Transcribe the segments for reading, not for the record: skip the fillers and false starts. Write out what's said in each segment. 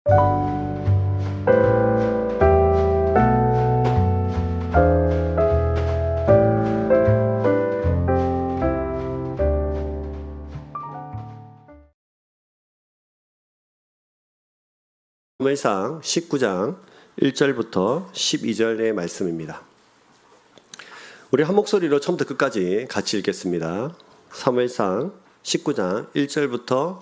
사무엘상 19장 1절부터 12절의 말씀입니다. 우리 한 목소리로 처음부터 끝까지 같이 읽겠습니다. 사무엘상 19장 1절부터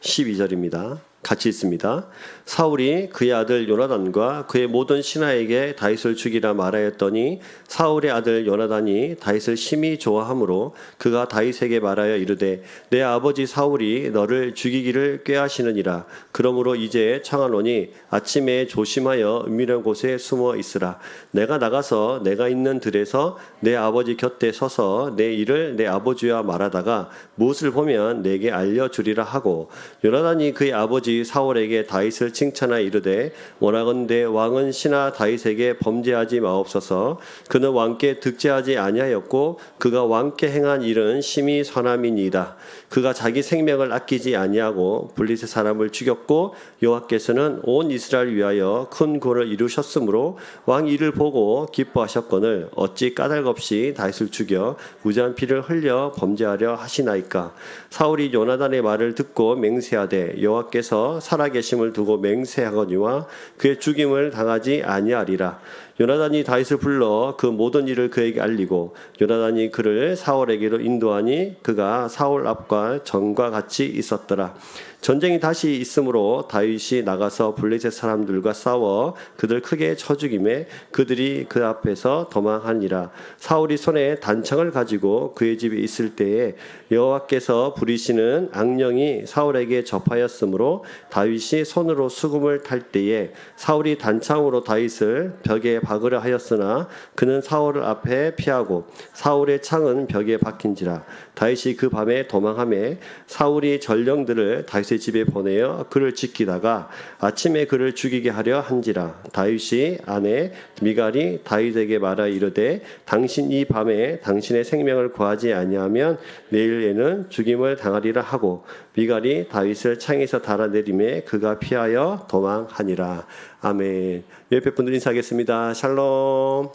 12절입니다. 같이 읽습니다. 사울이 그의 아들 요나단과 그의 모든 신하에게 다윗을 죽이라 말하였더니 사울의 아들 요나단이 다윗을 심히 좋아하므로 그가 다윗에게 말하여 이르되 내 아버지 사울이 너를 죽이기를 꾀하시느니라. 그러므로 이제 청하노니 아침에 조심하여 은밀한 곳에 숨어 있으라. 내가 나가서 내가 있는 들에서 내 아버지 곁에 서서 내 일을 내 아버지와 말하다가 무엇을 보면 내게 알려주리라 하고, 요나단이 그의 아버지 사울에게 다윗을 칭찬하여 이르되 원하건대 왕은 신하 다윗에게 범죄하지 마옵소서. 그는 왕께 득죄하지 아니하였고 그가 왕께 행한 일은 심히 선함이니이다. 그가 자기 생명을 아끼지 아니하고 블릿의 사람을 죽였고 여호와께서는 온 이스라엘 위하여 큰 구원을 이루셨으므로 왕이 이를 보고 기뻐하셨거늘 어찌 까닭없이 다윗을 죽여 무죄한 피를 흘려 범죄하려 하시나이까. 사울이 요나단의 말을 듣고 맹세하되 여호와께서 살아계심을 두고 맹세하거니와 그의 죽임을 당하지 아니하리라. 요나단이 다윗을 불러 그 모든 일을 그에게 알리고 요나단이 그를 사울에게로 인도하니 그가 사울 앞과 전과 같이 있었더라. 전쟁이 다시 있으므로 다윗이 나가서 블레셋 사람들과 싸워 그들 크게 쳐 죽이매 그들이 그 앞에서 도망하니라. 사울이 손에 단창을 가지고 그의 집에 있을 때에 여호와께서 부리시는 악령이 사울에게 접하였으므로 다윗이 손으로 수금을 탈 때에 사울이 단창으로 다윗을 벽에 박으려 하였으나 그는 사울 앞에 피하고 사울의 창은 벽에 박힌지라. 다윗이 그 밤에 도망하매 사울이 전령들을 다윗의 집에 보내어 그를 지키다가 아침에 그를 죽이게 하려 한지라. 다윗이 아내 미갈이 다윗에게 말하 이르되 당신 이 밤에 당신의 생명을 구하지 아니하면 내일에는 죽임을 당하리라 하고 미갈이 다윗을 창에서 달아내리매 그가 피하여 도망하니라. 아멘. 옆에 분들 인사하겠습니다. 샬롬.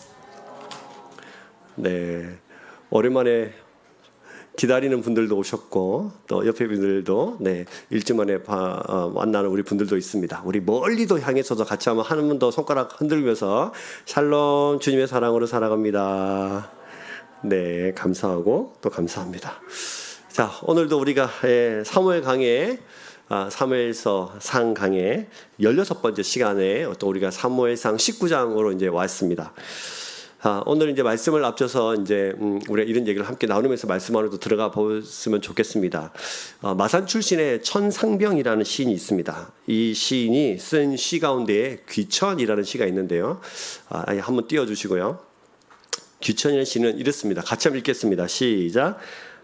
네, 오랜만에 기다리는 분들도 오셨고 또 옆에 분들도 일주 만에 만나는 우리 분들도 있습니다. 우리 멀리도 향해서도 같이 한번 하는 분도 손가락 흔들면서 샬롬, 주님의 사랑으로 살아갑니다. 네, 감사하고 또 감사합니다. 자, 오늘도 우리가 사무엘 강의 사무엘서 상 강의 16번째 시간에 또 우리가 사무엘상 19장으로 이제 왔습니다. 오늘 이제 말씀을 앞서서 이제 우리가 이런 얘기를 함께 나누면서 말씀 안으로 들어가 보시면 좋겠습니다. 마산 출신의 천상병이라는 시인이 있습니다. 이 시인이 쓴 시 가운데에 귀천이라는 시가 있는데요. 한번 띄워주시고요. 귀천이라는 시는 이렇습니다. 같이 한번 읽겠습니다. 시작.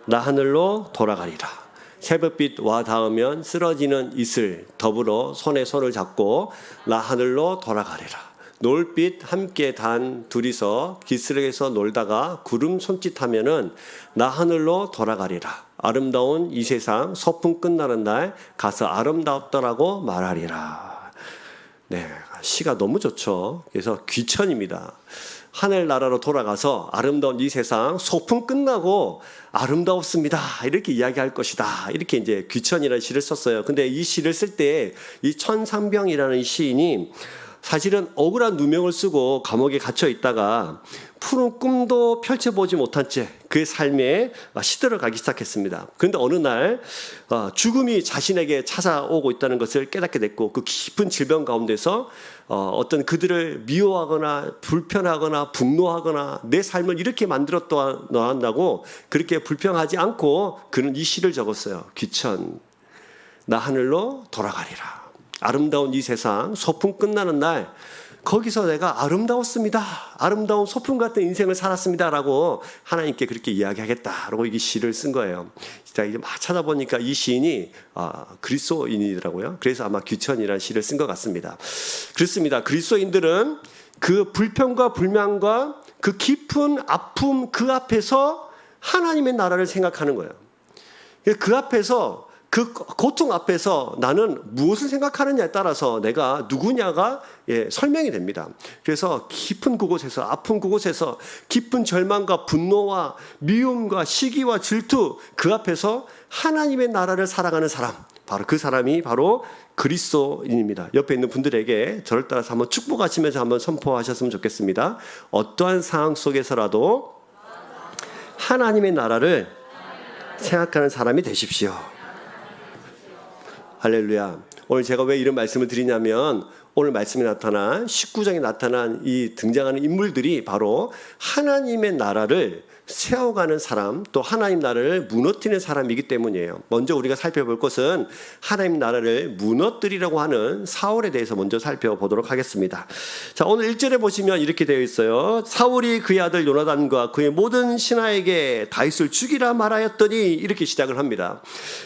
나 하늘로 돌아가리라. 새벽빛 와 닿으면 쓰러지는 이슬 더불어 손에 손을 잡고 나 하늘로 돌아가리라. 노을빛 함께 단 둘이서 기슭에서 놀다가 구름 손짓하면은 나 하늘로 돌아가리라. 아름다운 이 세상 소풍 끝나는 날 가서 아름답더라고 말하리라. 네, 시가 너무 좋죠. 그래서 귀천입니다. 하늘나라로 돌아가서 아름다운 이 세상 소풍 끝나고 아름다웠습니다. 이렇게 이야기할 것이다. 이렇게 이제 귀천이라는 시를 썼어요. 근데 이 시를 쓸 때 이 천상병이라는 시인이 사실은 억울한 누명을 쓰고 감옥에 갇혀 있다가 푸른 꿈도 펼쳐보지 못한 채 그의 삶에 시들어가기 시작했습니다. 그런데 어느 날 죽음이 자신에게 찾아오고 있다는 것을 깨닫게 됐고 그 깊은 질병 가운데서 어떤 그들을 미워하거나 불편하거나 분노하거나 내 삶을 이렇게 만들었다 놔한다고 그렇게 불평하지 않고 그는 이 시를 적었어요. 귀천, 나 하늘로 돌아가리라. 아름다운 이 세상 소풍 끝나는 날 거기서 내가 아름다웠습니다. 아름다운 소풍 같은 인생을 살았습니다. 라고 하나님께 그렇게 이야기하겠다라고 이 시를 쓴 거예요. 제가 이제 막 찾아보니까 이 시인이 그리스도인이더라고요. 그래서 아마 귀천이라는 시를 쓴 것 같습니다. 그렇습니다. 그리스도인들은 그 불평과 불만과 그 깊은 아픔 그 앞에서 하나님의 나라를 생각하는 거예요. 그 앞에서 그 고통 앞에서 나는 무엇을 생각하느냐에 따라서 내가 누구냐가 설명이 됩니다. 그래서 깊은 그곳에서, 아픈 그곳에서 깊은 절망과 분노와 미움과 시기와 질투, 그 앞에서 하나님의 나라를 살아가는 사람, 바로 그 사람이 바로 그리스도인입니다. 옆에 있는 분들에게 저를 따라서 한번 축복하시면서 한번 선포하셨으면 좋겠습니다. 어떠한 상황 속에서라도 하나님의 나라를 생각하는 사람이 되십시오. 할렐루야. 오늘 제가 왜 이런 말씀을 드리냐면, 오늘 말씀에 나타난 19장에 나타난 이 등장하는 인물들이 바로 하나님의 나라를 세워가는 사람, 또 하나님 나라를 무너뜨리는 사람이기 때문이에요. 먼저 우리가 살펴볼 것은 하나님 나라를 무너뜨리려고 하는 사울에 대해서 먼저 살펴보도록 하겠습니다. 자, 오늘 1절에 보시면 이렇게 되어 있어요. 사울이 그의 아들 요나단과 그의 모든 신하에게 다윗을 죽이라 말하였더니, 이렇게 시작을 합니다.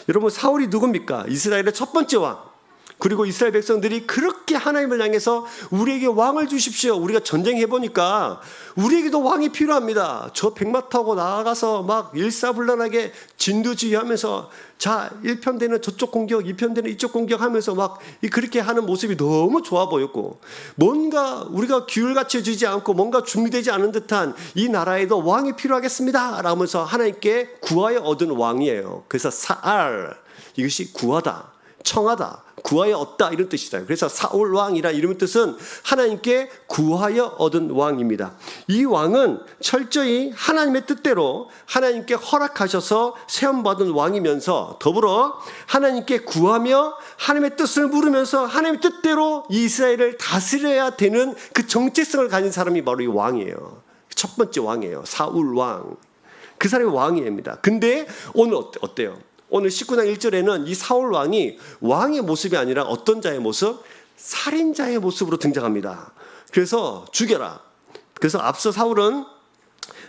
여러분, 사울이 누굽니까? 이스라엘의 첫 번째 왕. 그리고 이스라엘 백성들이 그렇게 하나님을 향해서 우리에게 왕을 주십시오. 우리가 전쟁해보니까 우리에게도 왕이 필요합니다. 저 백마 타고 나아가서 막 일사불란하게 진두지휘하면서, 자, 1편대는 저쪽 공격, 2편대는 이쪽 공격하면서 막 그렇게 하는 모습이 너무 좋아 보였고, 뭔가 우리가 기울같이 않고 뭔가 준비되지 않은 듯한 이 나라에도 왕이 필요하겠습니다 라면서 하나님께 구하여 얻은 왕이에요. 그래서 사알, 이것이 구하다, 청하다, 구하여 얻다, 이런 뜻이다. 그래서 사울 왕이라 이름의 뜻은 하나님께 구하여 얻은 왕입니다. 이 왕은 철저히 하나님의 뜻대로 하나님께 허락하셔서 세움받은 왕이면서, 더불어 하나님께 구하며 하나님의 뜻을 물으면서 하나님의 뜻대로 이스라엘을 다스려야 되는 그 정체성을 가진 사람이 바로 이 왕이에요. 첫 번째 왕이에요. 사울 왕. 그 사람이 왕입니다. 근데 오늘 어때요? 오늘 19장 1절에는 이 사울 왕이 왕의 모습이 아니라 어떤 자의 모습? 살인자의 모습으로 등장합니다. 그래서 죽여라. 그래서 앞서 사울은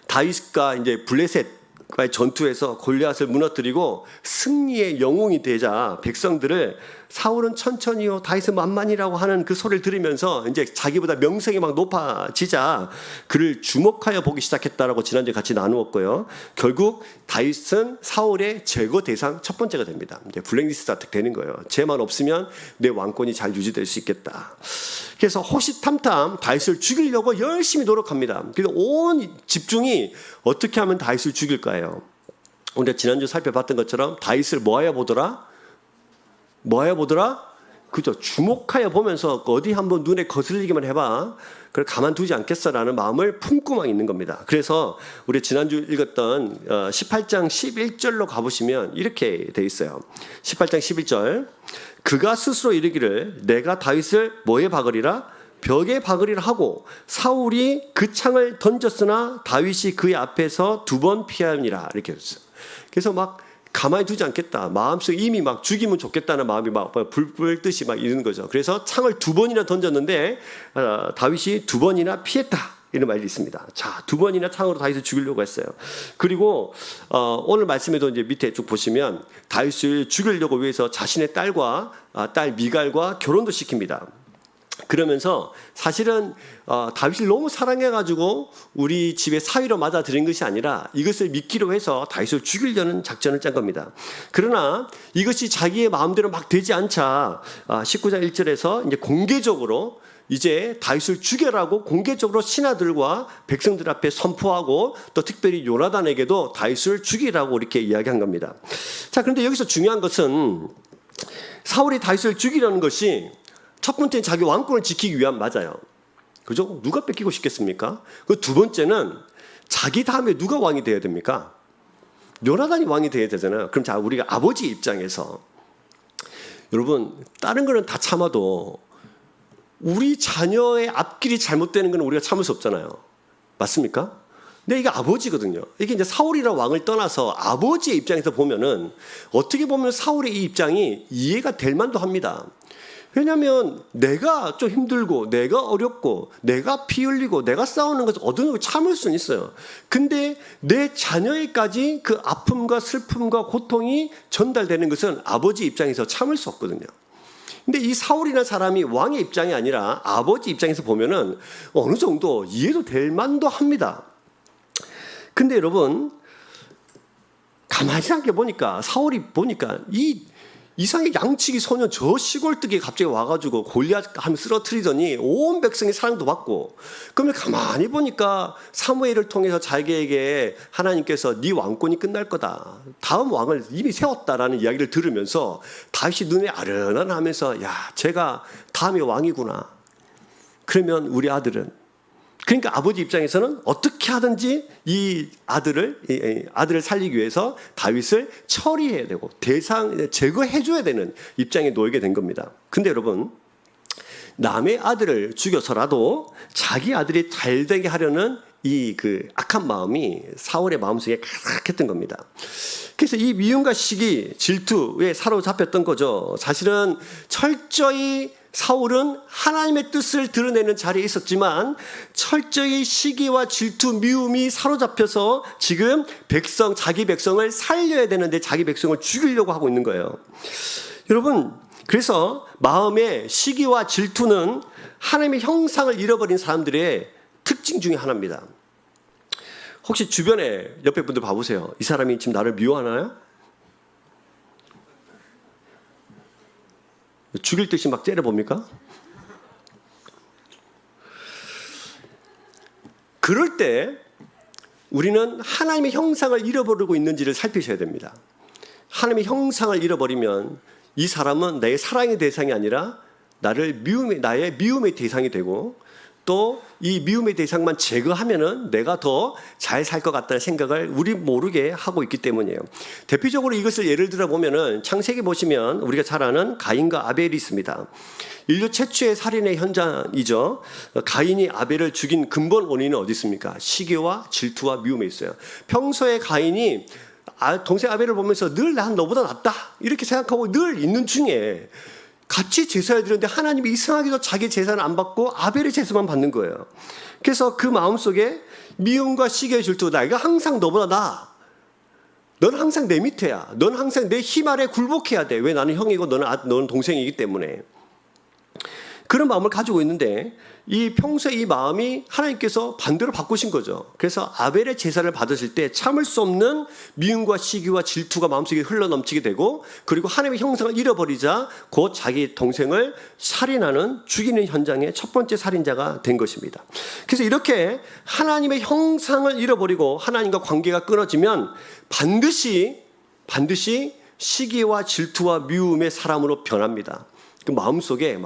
다윗과 이제 블레셋과의 전투에서 골리앗을 무너뜨리고 승리의 영웅이 되자 백성들을, 사울은 천천히요, 다윗은 만만이라고 하는 그 소리를 들으면서 이제 자기보다 명성이 막 높아지자 그를 주목하여 보기 시작했다라고 지난주에 같이 나누었고요. 결국 다윗은 사울의 제거 대상 첫 번째가 됩니다. 이제 블랙리스트가 되는 거예요. 쟤만 없으면 내 왕권이 잘 유지될 수 있겠다. 그래서 호시탐탐 다윗을 죽이려고 열심히 노력합니다. 그래서 온 집중이 어떻게 하면 다윗을 죽일까요? 우리가 지난주 살펴봤던 것처럼 다윗을 뭐하여 보더라? 그죠? 주목하여 보면서 어디 한번 눈에 거슬리기만 해봐. 그걸 가만두지 않겠어라는 마음을 품고만 있는 겁니다. 그래서 우리 지난주 읽었던 18장 11절로 가보시면 이렇게 돼 있어요. 18장 11절. 그가 스스로 이르기를 내가 다윗을 뭐에 박으리라? 벽에 박으리라 하고 사울이 그 창을 던졌으나 다윗이 그의 앞에서 2번 피하니라. 이렇게 했어요. 그래서 막 가만히 두지 않겠다. 마음속에 이미 막 죽이면 좋겠다는 마음이 막 불불 듯이 막 이러는 거죠. 그래서 창을 2번이나 던졌는데 다윗이 2번이나 피했다. 이런 말이 있습니다. 자, 2번이나 창으로 다윗을 죽이려고 했어요. 그리고 오늘 말씀에도 이제 밑에 쭉 보시면 다윗을 죽이려고 위해서 자신의 딸과 딸 미갈과 결혼도 시킵니다. 그러면서 사실은 다윗을 너무 사랑해가지고 우리 집에 사위로 맞아들인 것이 아니라 이것을 믿기로 해서 다윗을 죽이려는 작전을 짠 겁니다. 그러나 이것이 자기의 마음대로 막 되지 않자 19장 1절에서 이제 공개적으로 이제 다윗을 죽여라고 공개적으로 신하들과 백성들 앞에 선포하고, 또 특별히 요나단에게도 다윗을 죽이라고 이렇게 이야기한 겁니다. 자, 그런데 여기서 중요한 것은 사울이 다윗을 죽이려는 것이 첫 번째는 자기 왕권을 지키기 위함 맞아요. 그죠? 누가 뺏기고 싶겠습니까? 그 두 번째는 자기 다음에 누가 왕이 되어야 됩니까? 요나단이 왕이 되어야 되잖아요. 그럼 자, 우리가 아버지 입장에서, 여러분, 다른 거는 다 참아도 우리 자녀의 앞길이 잘못되는 건 우리가 참을 수 없잖아요. 맞습니까? 근데 이게 아버지거든요. 이게 이제 사울이라는 왕을 떠나서 아버지의 입장에서 보면은, 어떻게 보면 사울의 이 입장이 이해가 될 만도 합니다. 왜냐하면 내가 좀 힘들고 내가 어렵고 내가 피 흘리고 내가 싸우는 것을 어느 정도 참을 수는 있어요. 근데 내 자녀에까지 그 아픔과 슬픔과 고통이 전달되는 것은 아버지 입장에서 참을 수 없거든요. 근데 이 사울이라는 사람이 왕의 입장이 아니라 아버지 입장에서 보면은 어느 정도 이해도 될 만도 합니다. 근데 여러분, 가만히 생각해 보니까 사울이 보니까 이 이상하게 양치기 소년 저 시골뜨기에 갑자기 와가지고 골리앗 하면 쓰러뜨리더니 온 백성이 사랑도 받고, 그러면 가만히 보니까 사무엘을 통해서 자기에게 하나님께서 네 왕권이 끝날 거다, 다음 왕을 이미 세웠다라는 이야기를 들으면서 다윗이 눈에 아른아른하면서 야, 제가 다음에 왕이구나. 그러면 우리 아들은, 그러니까 아버지 입장에서는 어떻게 하든지 이 아들을 살리기 위해서 다윗을 처리해야 되고 제거해줘야 되는 입장에 놓이게 된 겁니다. 근데 여러분, 남의 아들을 죽여서라도 자기 아들이 잘 되게 하려는 이 악한 마음이 사울의 마음속에 가득했던 겁니다. 그래서 이 미움과 시기, 질투에 사로잡혔던 거죠. 사실은 철저히 사울은 하나님의 뜻을 드러내는 자리에 있었지만 철저히 시기와 질투, 미움이 사로잡혀서 지금 자기 백성을 살려야 되는데 자기 백성을 죽이려고 하고 있는 거예요. 여러분, 그래서 마음의 시기와 질투는 하나님의 형상을 잃어버린 사람들의 특징 중에 하나입니다. 혹시 주변에 옆에 분들 봐보세요. 이 사람이 지금 나를 미워하나요? 죽일 듯이 막 째려봅니까? 그럴 때 우리는 하나님의 형상을 잃어버리고 있는지를 살피셔야 됩니다. 하나님의 형상을 잃어버리면 이 사람은 나의 사랑의 대상이 아니라 나의 미움의 대상이 되고, 또 이 미움의 대상만 제거하면은 내가 더 잘 살 것 같다는 생각을 우리 모르게 하고 있기 때문이에요. 대표적으로 이것을 예를 들어 보면은 창세기 보시면 우리가 잘 아는 가인과 아벨이 있습니다. 인류 최초의 살인의 현장이죠. 가인이 아벨을 죽인 근본 원인은 어디 있습니까? 시기와 질투와 미움에 있어요. 평소에 가인이 동생 아벨을 보면서 늘 난 너보다 낫다 이렇게 생각하고 늘 있는 중에 같이 제사를 드렸는데 하나님이 이상하게도 자기 제사는 안 받고 아벨의 제사만 받는 거예요. 그래서 그 마음속에 미움과 시기의 질투, 내가 항상 너보다 나아, 넌 항상 내 밑에야, 넌 항상 내 힘 아래 굴복해야 돼. 왜? 나는 형이고 너는 동생이기 때문에. 그런 마음을 가지고 있는데 이 평소에 이 마음이 하나님께서 반대로 바꾸신 거죠. 그래서 아벨의 제사를 받으실 때 참을 수 없는 미움과 시기와 질투가 마음속에 흘러넘치게 되고, 그리고 하나님의 형상을 잃어버리자 곧 자기 동생을 죽이는 현장의 첫 번째 살인자가 된 것입니다. 그래서 이렇게 하나님의 형상을 잃어버리고 하나님과 관계가 끊어지면 반드시 시기와 질투와 미움의 사람으로 변합니다. 그 마음속에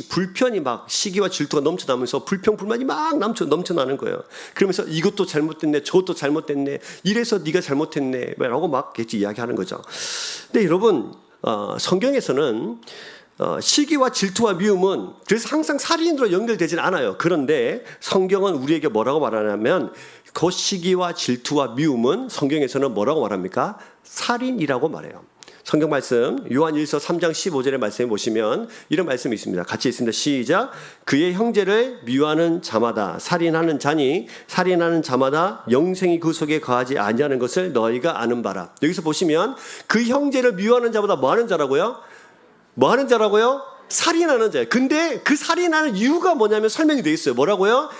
불편이 시기와 질투가 넘쳐나면서 불평불만이 막 넘쳐나는 거예요. 그러면서 이것도 잘못됐네, 저것도 잘못됐네, 이래서 네가 잘못했네 라고 막 이야기하는 거죠. 근데 여러분, 성경에서는 시기와 질투와 미움은 그래서 항상 살인으로 연결되지는 않아요. 그런데 성경은 우리에게 뭐라고 말하냐면 그 시기와 질투와 미움은 성경에서는 뭐라고 말합니까? 살인이라고 말해요. 성경 말씀 요한일서 3장 15절의 말씀에 보시면 이런 말씀이 있습니다. 같이 있습니다. 시작. 그의 형제를 미워하는 자마다 살인하는 자니 살인하는 자마다 영생이 그 속에 거하지 아니하는 것을 너희가 아는 바라. 여기서 보시면 그 형제를 미워하는 자보다 뭐 하는 자라고요? 뭐 하는 자라고요? 살인하는 자예요. 근데 그 살인하는 이유가 뭐냐면 설명이 되어 있어요. 뭐라고요?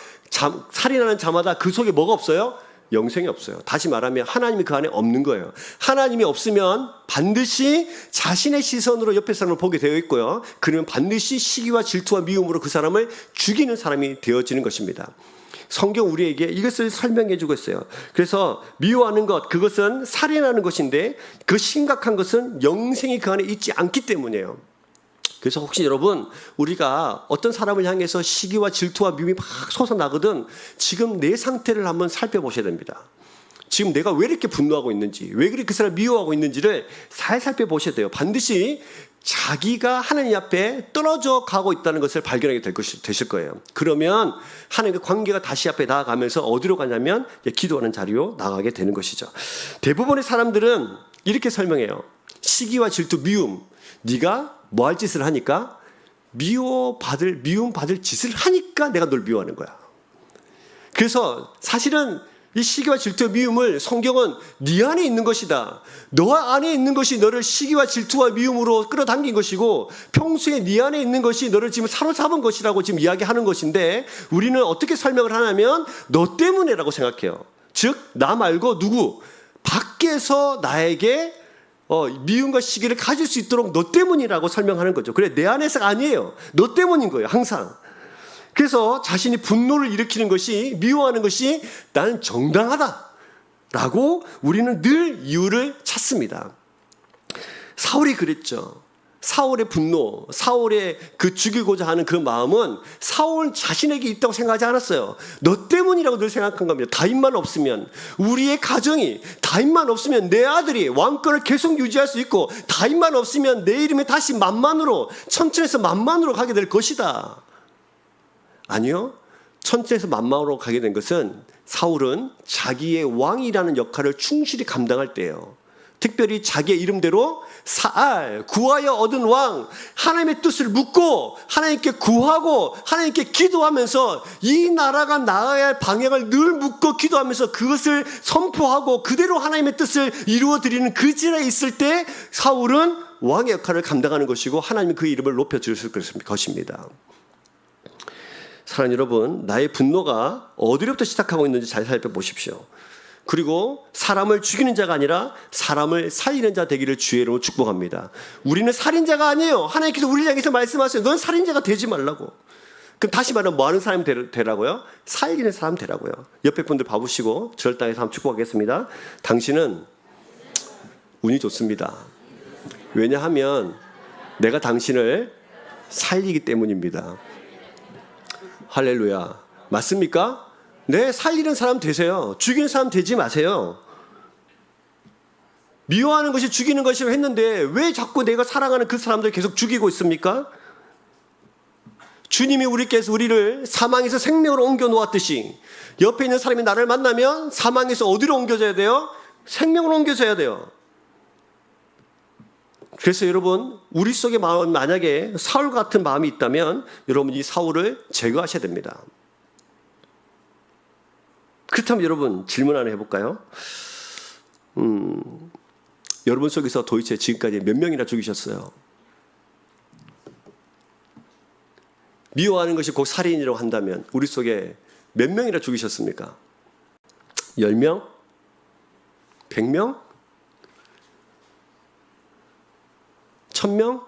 살인하는 자마다 그 속에 뭐가 없어요? 영생이 없어요. 다시 말하면 하나님이 그 안에 없는 거예요. 하나님이 없으면 반드시 자신의 시선으로 옆에 사람을 보게 되어 있고요. 그러면 반드시 시기와 질투와 미움으로 그 사람을 죽이는 사람이 되어지는 것입니다. 성경 우리에게 이것을 설명해 주고 있어요. 그래서 미워하는 것, 그것은 살인하는 것인데 그 심각한 것은 영생이 그 안에 있지 않기 때문이에요. 그래서 혹시 여러분, 우리가 어떤 사람을 향해서 시기와 질투와 미움이 막 솟아나거든 지금 내 상태를 한번 살펴보셔야 됩니다. 지금 내가 왜 이렇게 분노하고 있는지, 왜 그렇게 그 사람을 미워하고 있는지를 잘 살펴보셔야 돼요. 반드시 자기가 하나님 앞에 떨어져 가고 있다는 것을 발견하게 되실 거예요. 그러면 하나님과 관계가 다시 앞에 나아가면서 어디로 가냐면 기도하는 자리로 나가게 되는 것이죠. 대부분의 사람들은 이렇게 설명해요. 시기와 질투, 미움, 네가 뭐 할 짓을 하니까 미움 받을 짓을 하니까 내가 널 미워하는 거야. 그래서 사실은 이 시기와 질투와 미움을 성경은 네 안에 있는 것이다, 너 안에 있는 것이 너를 시기와 질투와 미움으로 끌어당긴 것이고 평소에 네 안에 있는 것이 너를 지금 사로잡은 것이라고 지금 이야기하는 것인데, 우리는 어떻게 설명을 하냐면 너 때문에라고 생각해요. 즉 나 말고 누구 밖에서 나에게 미움과 시기를 가질 수 있도록 너 때문이라고 설명하는 거죠. 그래, 내 안에서가 아니에요. 너 때문인 거예요, 항상. 그래서 자신이 분노를 일으키는 것이, 미워하는 것이 나는 정당하다라고 우리는 늘 이유를 찾습니다. 사울이 그랬죠. 사울의 분노, 사울의 그 죽이고자 하는 그 마음은 사울 자신에게 있다고 생각하지 않았어요. 너 때문이라고 늘 생각한 겁니다. 다윗만 없으면, 우리의 가정이, 다윗만 없으면 내 아들이 왕권을 계속 유지할 수 있고, 다윗만 없으면 내 이름이 다시 만만으로, 천천에서 만만으로 가게 될 것이다. 아니요. 천천에서 만만으로 가게 된 것은 사울은 자기의 왕이라는 역할을 충실히 감당할 때예요. 특별히 자기의 이름대로 사알, 구하여 얻은 왕, 하나님의 뜻을 묻고 하나님께 구하고 하나님께 기도하면서 이 나라가 나아야 할 방향을 늘 묻고 기도하면서 그것을 선포하고 그대로 하나님의 뜻을 이루어드리는 그 자리에 있을 때 사울은 왕의 역할을 감당하는 것이고 하나님이 그 이름을 높여주실 것입니다. 사랑하는 여러분, 나의 분노가 어디로부터 시작하고 있는지 잘 살펴보십시오. 그리고 사람을 죽이는 자가 아니라 사람을 살리는 자 되기를 주의 이름으로 축복합니다. 우리는 살인자가 아니에요. 하나님께서 우리를 향해서 말씀하세요. 넌 살인자가 되지 말라고. 그럼 다시 말하면 뭐 하는 사람이 되라고요? 살리는 사람 되라고요. 옆에 분들 봐보시고 저를 땅에서 한번 축복하겠습니다. 당신은 운이 좋습니다. 왜냐하면 내가 당신을 살리기 때문입니다. 할렐루야. 맞습니까? 네, 살리는 사람 되세요. 죽이는 사람 되지 마세요. 미워하는 것이 죽이는 것이라고 했는데 왜 자꾸 내가 사랑하는 그 사람들 계속 죽이고 있습니까? 주님이 우리를 사망에서 생명으로 옮겨 놓았듯이 옆에 있는 사람이 나를 만나면 사망에서 어디로 옮겨져야 돼요? 생명으로 옮겨져야 돼요. 그래서 여러분, 우리 속에 마음, 만약에 사울 같은 마음이 있다면 여러분 이 사울을 제거하셔야 됩니다. 그렇다면 여러분 질문 하나 해볼까요? 여러분 속에서 도대체 지금까지 몇 명이나 죽이셨어요? 미워하는 것이 곧 살인이라고 한다면 우리 속에 몇 명이나 죽이셨습니까? 10명? 100명? 1000명?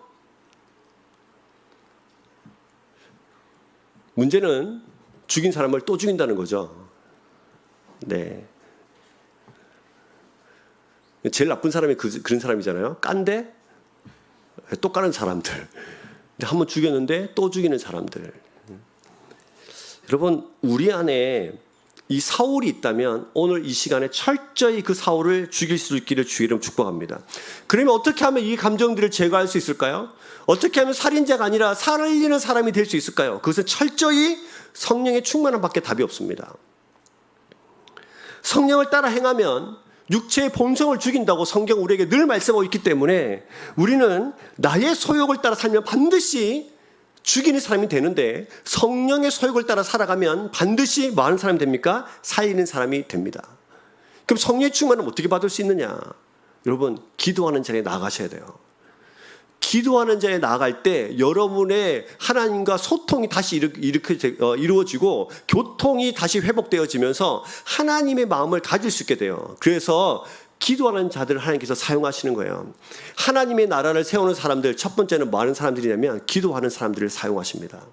문제는 죽인 사람을 또 죽인다는 거죠. 네. 제일 나쁜 사람이 그런 사람이잖아요. 깐데 또 까는 사람들. 한번 죽였는데 또 죽이는 사람들. 여러분, 우리 안에 이 사울이 있다면 오늘 이 시간에 철저히 그 사울을 죽일 수 있기를 주의 이름 축복합니다. 그러면 어떻게 하면 이 감정들을 제거할 수 있을까요? 어떻게 하면 살인자가 아니라 살리는 사람이 될 수 있을까요? 그것은 철저히 성령의 충만함 밖에 답이 없습니다. 성령을 따라 행하면 육체의 본성을 죽인다고 성경 우리에게 늘 말씀하고 있기 때문에 우리는 나의 소욕을 따라 살면 반드시 죽이는 사람이 되는데 성령의 소욕을 따라 살아가면 반드시 뭐 하는 사람이 됩니까? 살리는 사람이 됩니다. 그럼 성령의 충만은 어떻게 받을 수 있느냐? 여러분, 기도하는 자리에 나가셔야 돼요. 기도하는 자에 나아갈 때 여러분의 하나님과 소통이 다시 이루어지고 교통이 다시 회복되어지면서 하나님의 마음을 가질 수 있게 돼요. 그래서 기도하는 자들을 하나님께서 사용하시는 거예요. 하나님의 나라를 세우는 사람들, 첫 번째는 뭐 하는 사람들이냐면 기도하는 사람들을 사용하십니다.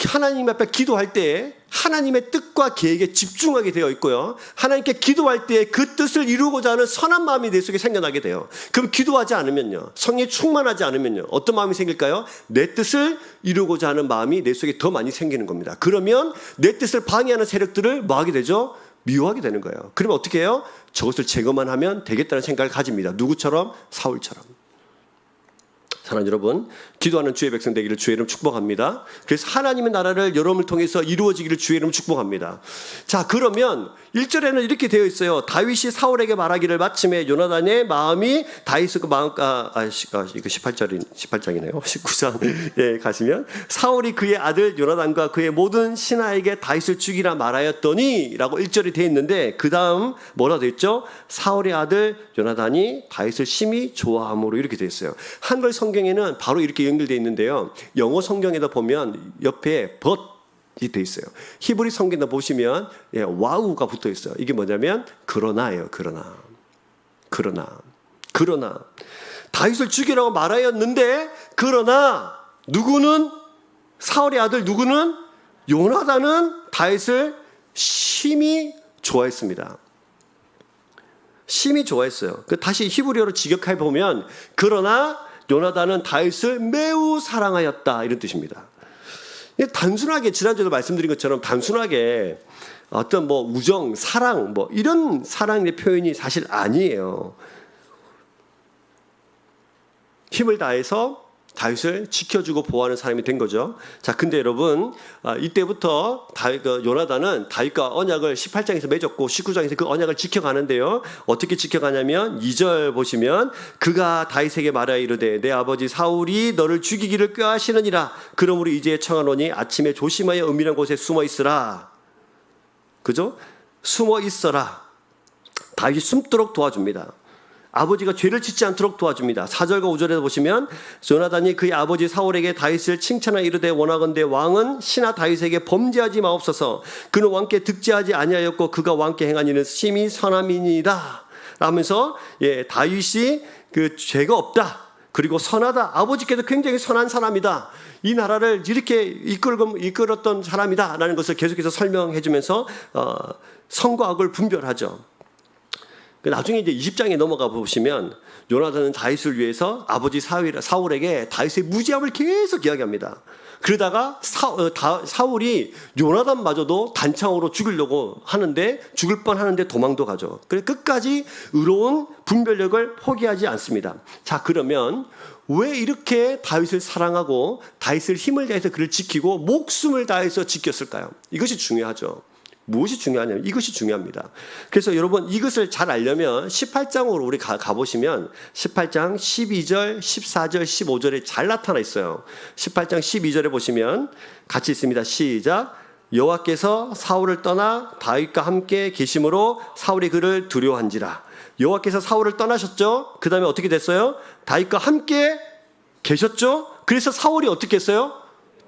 하나님 앞에 기도할 때 하나님의 뜻과 계획에 집중하게 되어 있고요. 하나님께 기도할 때 그 뜻을 이루고자 하는 선한 마음이 내 속에 생겨나게 돼요. 그럼 기도하지 않으면요, 성령이 충만하지 않으면요, 어떤 마음이 생길까요? 내 뜻을 이루고자 하는 마음이 내 속에 더 많이 생기는 겁니다. 그러면 내 뜻을 방해하는 세력들을 뭐 하게 되죠? 미워하게 되는 거예요. 그러면 어떻게 해요? 저것을 제거만 하면 되겠다는 생각을 가집니다. 누구처럼? 사울처럼. 사랑하는 여러분, 기도하는 주의 백성 되기를 주의 이름 축복합니다. 그래서 하나님의 나라를 여러분을 통해서 이루어지기를 주의 이름 축복합니다. 자, 그러면 1절에는 이렇게 되어 있어요. 다윗이 사울에게 말하기를 마침에 요나단의 마음이 다윗의 마음과 이거 18장이네요. 19장에 가시면 사울이 그의 아들 요나단과 그의 모든 신하에게 다윗을 죽이라 말하였더니 라고 1절이 되어 있는데 그 다음 뭐라 되어 있죠? 사울의 아들 요나단이 다윗을 심히 좋아함으로 이렇게 되어 있어요. 한글 성경에는 바로 이렇게 연결되어 있는데요. 영어 성경에다 보면 옆에 but이 되어 있어요. 히브리 성경에다 보시면 와우가 붙어 있어요. 이게 뭐냐면 그러나예요. 그러나. 그러나 다윗을 죽이라고 말하였는데 그러나 누구는 사울의 아들 누구는 요나단은 다윗을 심히 좋아했습니다. 심히 좋아했어요. 다시 히브리어로 직역해 보면 그러나 요나단은 다윗을 매우 사랑하였다 이런 뜻입니다. 단순하게 지난주에도 말씀드린 것처럼 단순하게 어떤 뭐 우정, 사랑 뭐 이런 사랑의 표현이 사실 아니에요. 힘을 다해서 다윗을 지켜주고 보호하는 사람이 된 거죠. 자, 근데 여러분 이때부터 요나단은 다윗과 언약을 18장에서 맺었고 19장에서 그 언약을 지켜가는데요. 어떻게 지켜가냐면 2절 보시면 그가 다윗에게 말하여 이르되 내 아버지 사울이 너를 죽이기를 꾀하시느니라. 그러므로 이제 청하노니 아침에 조심하여 은밀한 곳에 숨어 있으라. 그죠? 숨어 있어라. 다윗이 숨도록 도와줍니다. 아버지가 죄를 짓지 않도록 도와줍니다. 4절과 5절에서 보시면 요나단이 그의 아버지 사울에게 다윗을 칭찬하여 이르되 원하건대 왕은 신하 다윗에게 범죄하지 마옵소서. 그는 왕께 득죄하지 아니하였고 그가 왕께 행한 일은 심히 선함이니이다 라면서 다윗이 그 죄가 없다. 그리고 선하다. 아버지께도 굉장히 선한 사람이다. 이 나라를 이렇게 이끌었던 사람이다 라는 것을 계속해서 설명해 주면서 선과 악을 분별하죠. 나중에 이제 20장에 넘어가 보시면 요나단은 다윗을 위해서 아버지 사울에게 다윗의 무지함을 계속 이야기합니다. 그러다가 사울이 요나단마저도 단창으로 죽이려고 하는데 죽을 뻔하는데 도망도 가죠. 그래서 끝까지 의로운 분별력을 포기하지 않습니다. 자, 그러면 왜 이렇게 다윗을 사랑하고 다윗을 힘을 다해서 그를 지키고 목숨을 다해서 지켰을까요? 이것이 중요하죠. 무엇이 중요하냐면 이것이 중요합니다. 그래서 여러분 이것을 잘 알려면 18장으로 우리 가보시면 18장 12절, 14절, 15절에 잘 나타나 있어요. 18장 12절에 보시면 같이 있습니다. 시작. 여호와께서 사울을 떠나 다윗과 함께 계심으로 사울이 그를 두려워한지라. 여호와께서 사울을 떠나셨죠. 그 다음에 어떻게 됐어요? 다윗과 함께 계셨죠. 그래서 사울이 어떻게 했어요?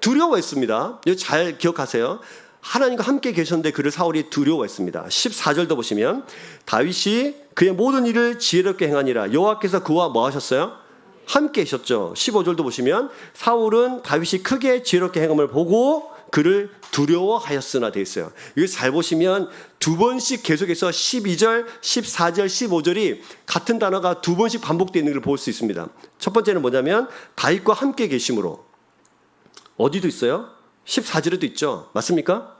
두려워했습니다. 이거 잘 기억하세요. 하나님과 함께 계셨는데 그를 사울이 두려워했습니다. 14절도 보시면 다윗이 그의 모든 일을 지혜롭게 행하니라. 여호와께서 그와 뭐 하셨어요? 함께 계셨죠. 15절도 보시면 사울은 다윗이 크게 지혜롭게 행함을 보고 그를 두려워하였으나 되어 있어요. 이거 잘 보시면 두 번씩 계속해서 12절, 14절, 15절이 같은 단어가 두 번씩 반복되어 있는 걸 볼 수 있습니다. 첫 번째는 뭐냐면 다윗과 함께 계심으로. 어디도 있어요? 14절에도 있죠. 맞습니까?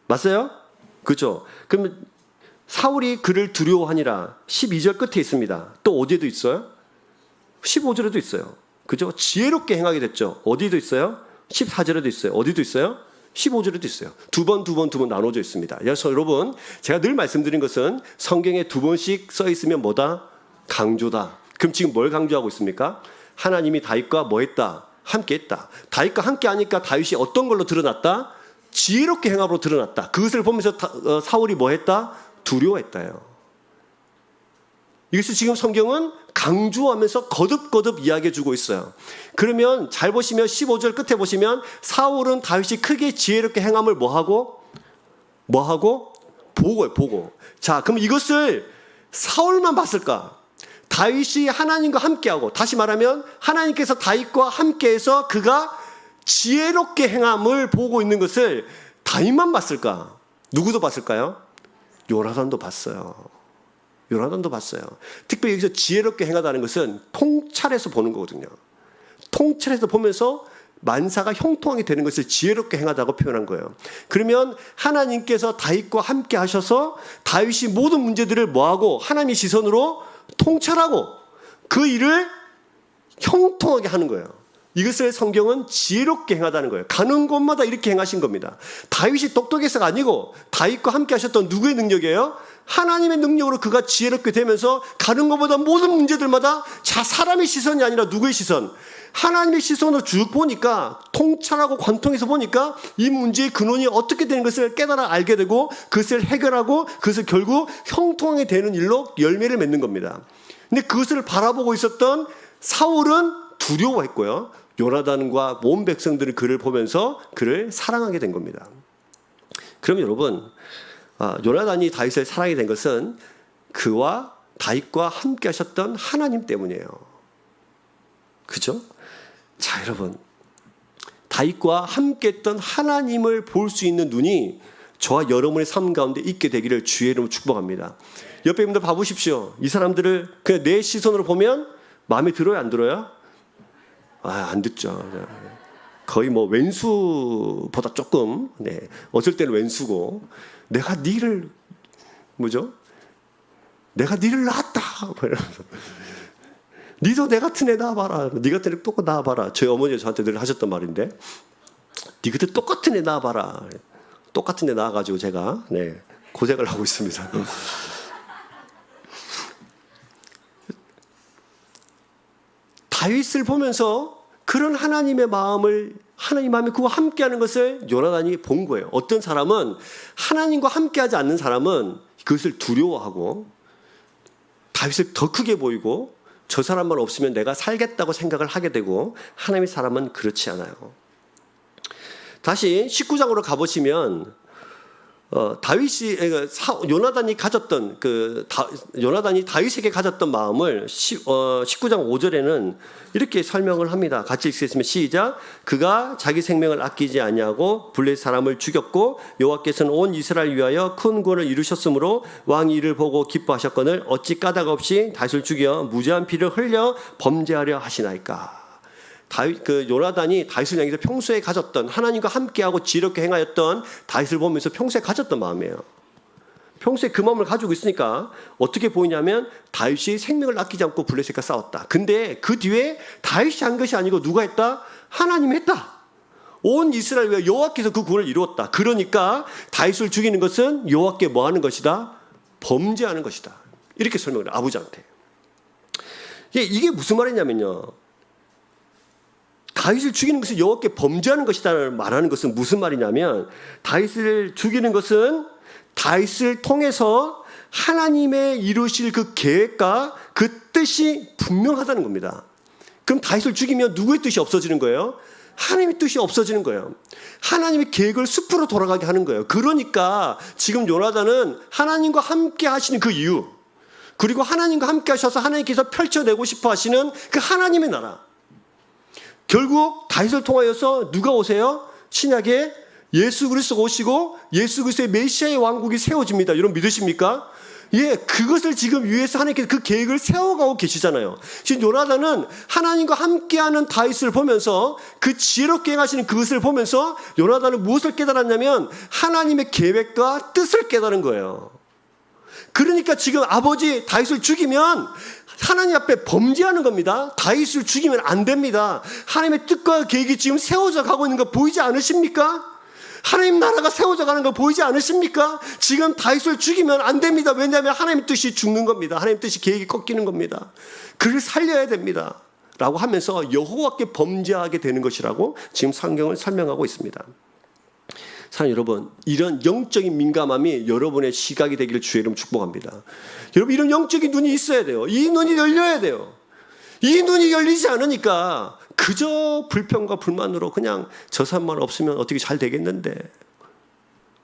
맞아요? 그죠? 그러면 사울이 그를 두려워하니라 12절 끝에 있습니다. 또 어디에도 있어요? 15절에도 있어요. 그죠? 지혜롭게 행하게 됐죠. 어디도 있어요? 14절에도 있어요. 어디도 있어요? 15절에도 있어요. 두 번 나눠져 있습니다. 그래서 여러분 제가 늘 말씀드린 것은 성경에 두 번씩 써 있으면 뭐다? 강조다. 그럼 지금 뭘 강조하고 있습니까? 하나님이 다윗과 뭐 했다? 함께 했다. 다윗과 함께 하니까 다윗이 어떤 걸로 드러났다? 지혜롭게 행함으로 드러났다. 그것을 보면서 사울이 뭐 했다? 두려워했다요. 이것을 지금 성경은 강조하면서 거듭거듭 이야기해 주고 있어요. 그러면 잘 보시면 15절 끝에 보시면 사울은 다윗이 크게 지혜롭게 행함을 뭐하고? 보고. 자, 그럼 이것을 사울만 봤을까? 다윗이 하나님과 함께하고, 다시 말하면 하나님께서 다윗과 함께해서 그가 지혜롭게 행함을 보고 있는 것을 다윗만 봤을까? 누구도 봤을까요? 요나단도 봤어요. 특별히 여기서 지혜롭게 행하다는 것은 통찰해서 보는 거거든요. 통찰해서 보면서 만사가 형통하게 되는 것을 지혜롭게 행하다고 표현한 거예요. 그러면 하나님께서 다윗과 함께 하셔서 다윗이 모든 문제들을 뭐하고 하나님의 시선으로 통찰하고 그 일을 형통하게 하는 거예요. 이것을 성경은 지혜롭게 행하다는 거예요. 가는 곳마다 이렇게 행하신 겁니다. 다윗이 똑똑해서가 아니고 다윗과 함께 하셨던 누구의 능력이에요? 하나님의 능력으로 그가 지혜롭게 되면서 가는 것보다 모든 문제들마다 사람의 시선이 아니라 누구의 시선? 하나님의 시선으로 쭉 보니까 통찰하고 관통해서 보니까 이 문제의 근원이 어떻게 되는 것을 깨달아 알게 되고 그것을 해결하고 그것을 결국 형통하게 되는 일로 열매를 맺는 겁니다. 근데 그것을 바라보고 있었던 사울은 두려워했고요. 요나단과 온 백성들은 그를 보면서 그를 사랑하게 된 겁니다. 그럼 여러분, 요나단이 다윗을 사랑하게 된 것은 그와 다윗과 함께 하셨던 하나님 때문이에요. 그죠? 자, 여러분, 다윗과 함께 했던 하나님을 볼 수 있는 눈이 저와 여러분의 삶 가운데 있게 되기를 주의 이름으로 축복합니다. 옆에 분들 봐보십시오. 이 사람들을 그냥 내 시선으로 보면 마음에 들어요, 안 들어요? 안 듣죠. 거의 뭐 왼수보다 조금, 어쩔 때는 왼수고, 내가 니를 낳았다. 니도 내 같은 애 낳아봐라. 니 같은 애 똑같이 낳아봐라. 저희 어머니가 저한테 늘 하셨던 말인데, 니 그때 똑같은 애 낳아봐라. 똑같은 애 낳아가지고 제가 고생을 하고 있습니다. 다윗을 보면서 그런 하나님의 마음을, 하나님 마음이 그와 함께하는 것을 요나단이 본 거예요. 어떤 사람은 하나님과 함께하지 않는 사람은 그것을 두려워하고 다윗을 더 크게 보이고 저 사람만 없으면 내가 살겠다고 생각을 하게 되고, 하나님의 사람은 그렇지 않아요. 다시 19장으로 가보시면 요나단이 가졌던 요나단이 다윗에게 가졌던 마음을 19장 5절에는 이렇게 설명을 합니다. 같이 읽겠습니다. 시작. 그가 자기 생명을 아끼지 아니하고 블레셋 사람을 죽였고 여호와께서는 온 이스라엘 위하여 큰 구원을 이루셨으므로 왕이 이를 보고 기뻐하셨거늘 어찌 까닭 없이 다윗을 죽여 무죄한 피를 흘려 범죄하려 하시나이까. 요나단이 다윗을 향해서 평소에 가졌던, 하나님과 함께하고 지혜롭게 행하였던 다윗을 보면서 평소에 가졌던 마음이에요. 평소에 그 마음을 가지고 있으니까 어떻게 보이냐면 다윗이 생명을 아끼지 않고 블레셋과 싸웠다. 근데 그 뒤에 다윗이 한 것이 아니고 누가 했다? 하나님이 했다. 온 이스라엘 위에 여호와께서 그 구원을 이루었다. 그러니까 다윗을 죽이는 것은 여호와께 뭐 하는 것이다? 범죄하는 것이다. 이렇게 설명을 해요, 아버지한테. 이게 무슨 말이냐면요, 다윗을 죽이는 것은 여호와께 범죄하는 것이다라는 말하는 것은 무슨 말이냐면, 다윗을 죽이는 것은 다윗을 통해서 하나님의 이루실 그 계획과 그 뜻이 분명하다는 겁니다. 그럼 다윗을 죽이면 누구의 뜻이 없어지는 거예요? 하나님의 뜻이 없어지는 거예요. 하나님의 계획을 숲으로 돌아가게 하는 거예요. 그러니까 지금 요나단은 하나님과 함께 하시는 그 이유, 그리고 하나님과 함께 하셔서 하나님께서 펼쳐내고 싶어 하시는 그 하나님의 나라, 결국 다윗을 통하여서 누가 오세요? 신약에 예수 그리스도가 오시고 예수 그리스도의 메시아의 왕국이 세워집니다. 여러분 믿으십니까? 그것을 지금 위에서 하나님께서 그 계획을 세워가고 계시잖아요. 지금 요나단은 하나님과 함께하는 다윗을 보면서, 그 지혜롭게 행하시는 그것을 보면서 요나단은 무엇을 깨달았냐면 하나님의 계획과 뜻을 깨달은 거예요. 그러니까 지금 아버지 다윗을 죽이면 하나님 앞에 범죄하는 겁니다. 다윗을 죽이면 안 됩니다. 하나님의 뜻과 계획이 지금 세워져 가고 있는 거 보이지 않으십니까? 하나님 나라가 세워져 가는 거 보이지 않으십니까? 지금 다윗을 죽이면 안 됩니다. 왜냐하면 하나님의 뜻이 죽는 겁니다. 하나님의 뜻이 계획이 꺾이는 겁니다. 그를 살려야 됩니다. 라고 하면서 여호와께 범죄하게 되는 것이라고 지금 성경을 설명하고 있습니다. 사랑하는 여러분, 이런 영적인 민감함이 여러분의 시각이 되기를 주의 이름 축복합니다. 여러분, 이런 영적인 눈이 있어야 돼요. 이 눈이 열려야 돼요. 이 눈이 열리지 않으니까 그저 불평과 불만으로 그냥 저 사람만 없으면 어떻게 잘 되겠는데